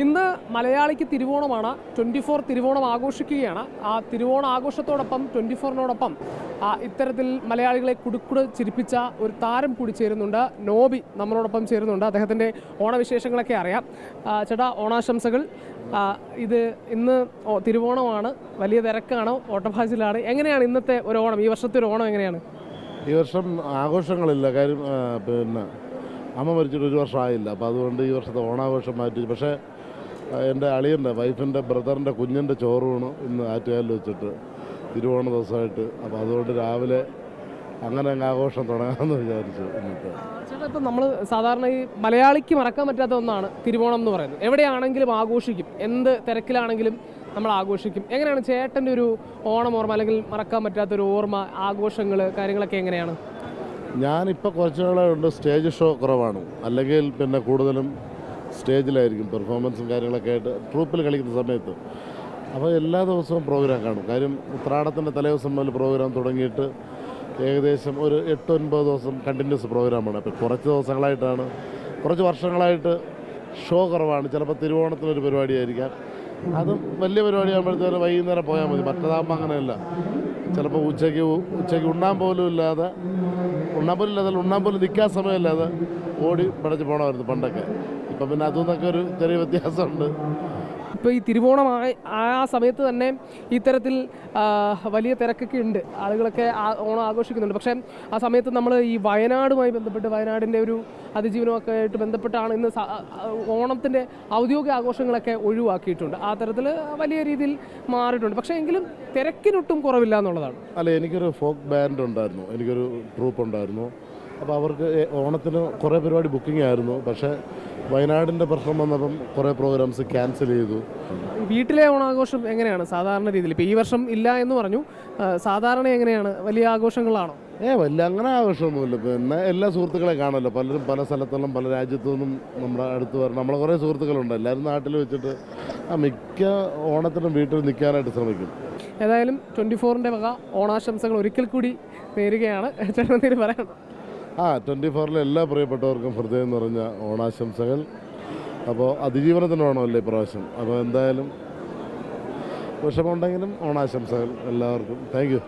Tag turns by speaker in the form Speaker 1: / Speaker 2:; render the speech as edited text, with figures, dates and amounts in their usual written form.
Speaker 1: ഇന്ന് മലയാളിക്ക് തിരുവോണമാണ്. 24 തിരുവോണം ആഘോഷിക്കുകയാണ്. ആ തിരുവോണ ആഘോഷത്തോടൊപ്പം 24നോടൊപ്പം ഇത്തരത്തിൽ മലയാളികളെ കുടുക്കുട് ചിരിപ്പിച്ച ഒരു താരം കൂടി ചേരുന്നുണ്ട്. നോബി നമ്മളോടൊപ്പം ചേരുന്നുണ്ട്. അദ്ദേഹത്തിൻ്റെ ഓണവിശേഷങ്ങളൊക്കെ അറിയാം. ചേട്ടാ, ഓണാശംസകൾ. ഇത് ഇന്ന് തിരുവോണമാണ്, വലിയ തിരക്കാണ്, ഓട്ടപ്പാച്ചിലാണ്. എങ്ങനെയാണ് ഇന്നത്തെ ഒരു ഓണം, ഈ വർഷത്തെ ഒരു ഓണം എങ്ങനെയാണ്?
Speaker 2: ഈ വർഷം ആഘോഷങ്ങളില്ല. കാര്യം പിന്നെ അമ്മ മരിച്ചിട്ട് 1 വർഷമായില്ല. അപ്പോൾ അതുകൊണ്ട് ഈ വർഷത്തെ ഓണാഘോഷം മാറ്റി. പക്ഷേ എൻ്റെ അളിയൻ്റെ വൈഫിൻ്റെ ബ്രദറിൻ്റെ കുഞ്ഞിൻ്റെ ചോറൂണ് ഇന്ന് ആറ്റുകാലിൽ വെച്ചിട്ട് തിരുവോണ ദിവസമായിട്ട്. അപ്പോൾ അതുകൊണ്ട് രാവിലെ അങ്ങനെ അങ്ങ് ആഘോഷം തുടങ്ങാമെന്ന് വിചാരിച്ചു. ഇന്നത്തെ
Speaker 1: ചേട്ടാ, ഇപ്പം നമ്മൾ സാധാരണ ഈ മലയാളിക്ക് മറക്കാൻ പറ്റാത്ത ഒന്നാണ് തിരുവോണം എന്ന് പറയുന്നത്. എവിടെയാണെങ്കിലും ആഘോഷിക്കും, എന്ത് തിരക്കിലാണെങ്കിലും നമ്മൾ ആഘോഷിക്കും. എങ്ങനെയാണ് ചേട്ടൻ്റെ ഒരു ഓണം ഓർമ്മ, അല്ലെങ്കിൽ മറക്കാൻ പറ്റാത്തൊരു ഓർമ്മ, ആഘോഷങ്ങൾ, കാര്യങ്ങളൊക്കെ എങ്ങനെയാണ്?
Speaker 2: ഞാനിപ്പോൾ കുറച്ച് നാളുണ്ട് സ്റ്റേജ് ഷോ കുറവാണ്. അല്ലെങ്കിൽ പിന്നെ കൂടുതലും സ്റ്റേജിലായിരിക്കും പെർഫോമൻസും കാര്യങ്ങളൊക്കെ ആയിട്ട് ട്രൂപ്പിൽ കളിക്കുന്ന സമയത്ത്. അപ്പോൾ എല്ലാ ദിവസവും പ്രോഗ്രാം കാണും. കാര്യം ഉത്രാടത്തിൻ്റെ തലേദിവസം മുതൽ പ്രോഗ്രാം തുടങ്ങിയിട്ട് ഏകദേശം ഒരു 8-9 ദിവസം കണ്ടിന്യൂസ് പ്രോഗ്രാമാണ്. അപ്പോൾ കുറച്ച് വർഷങ്ങളായിട്ട് ഷോ കുറവാണ്. ചിലപ്പോൾ തിരുവോണത്തിനൊരു പരിപാടിയായിരിക്കാം, അതും വലിയ പരിപാടിയാകുമ്പോഴത്തേനും വൈകുന്നേരം പോയാൽ മതി. മറ്റേതാകുമ്പോൾ അങ്ങനെയല്ല. ചിലപ്പോൾ ഉച്ചയ്ക്ക് ഉണ്ണാൻ പോലും ഇല്ലാതെ നിൽക്കാൻ സമയമില്ലാതെ ഓടി പടച്ച് പോകണമായിരുന്നു പണ്ടൊക്കെ. ഇപ്പം പിന്നെ അതൊന്നൊക്കെ ഒരു ചെറിയ വ്യത്യാസമുണ്ട്.
Speaker 1: ഇപ്പോൾ ഈ തിരുവോണം ആ സമയത്ത് തന്നെ ഇത്തരത്തിൽ വലിയ തിരക്കൊക്കെ ഉണ്ട്, ആളുകളൊക്കെ ഓണം ആഘോഷിക്കുന്നുണ്ട്. പക്ഷേ ആ സമയത്ത് നമ്മൾ ഈ വയനാടുമായി ബന്ധപ്പെട്ട്, വയനാടിൻ്റെ ഒരു അതിജീവനമൊക്കെ ആയിട്ട് ബന്ധപ്പെട്ടാണ് ഇന്ന് ഓണത്തിൻ്റെ ഔദ്യോഗിക ആഘോഷങ്ങളൊക്കെ ഒഴിവാക്കിയിട്ടുണ്ട്. ആ തരത്തിൽ വലിയ രീതിയിൽ മാറിയിട്ടുണ്ട്. പക്ഷേ എങ്കിലും തിരക്കിനൊട്ടും കുറവില്ല എന്നുള്ളതാണ്.
Speaker 2: അല്ല, എനിക്കൊരു ഫോക്ക് ബാൻഡ് ഉണ്ടായിരുന്നു, എനിക്കൊരു ട്രൂപ്പ് ഉണ്ടായിരുന്നു. അപ്പോൾ അവർക്ക് ഓണത്തിന് കുറേ പരിപാടി ബുക്കിംഗ് ആയിരുന്നു. പക്ഷേ വയനാടിൻ്റെ പ്രശ്നം വന്നപ്പം കുറേ പ്രോഗ്രാംസ് ക്യാൻസൽ ചെയ്തു.
Speaker 1: വീട്ടിലെ ഓണാഘോഷം എങ്ങനെയാണ് സാധാരണ രീതിയിൽ? ഇപ്പോൾ ഈ വർഷം ഇല്ല എന്ന് പറഞ്ഞു. സാധാരണ എങ്ങനെയാണ്, വലിയ ആഘോഷങ്ങളാണോ?
Speaker 2: വലിയ അങ്ങനെ ആഘോഷമൊന്നുമില്ല. പിന്നെ എല്ലാ സുഹൃത്തുക്കളെ കാണുമല്ലോ, പലരും പല സ്ഥലത്തുനിന്നും പല രാജ്യത്തു നിന്നും നമ്മുടെ അടുത്ത് വരണം. നമ്മളെ കുറേ സുഹൃത്തുക്കളുണ്ട്. എല്ലാവരും നാട്ടിൽ വെച്ചിട്ട് മിക്ക ഓണത്തിനും വീട്ടിൽ നിൽക്കാനായിട്ട് ശ്രമിക്കും.
Speaker 1: ഏതായാലും 24ൻ്റെ വക ഓണാശംസകൾ ഒരിക്കൽ കൂടി നേരുകയാണ്. ചേട്ടൻ പറയണം.
Speaker 2: 24-ലെ എല്ലാ പ്രിയപ്പെട്ടവർക്കും ഹൃദയം നിറഞ്ഞ ഓണാശംസകൾ. അപ്പോൾ അതിജീവനത്തിന് വേണമല്ലേ ഇപ്രാവശ്യം. അപ്പോൾ എന്തായാലും വിഷമമുണ്ടെങ്കിലും ഓണാശംസകൾ എല്ലാവർക്കും. Thank you.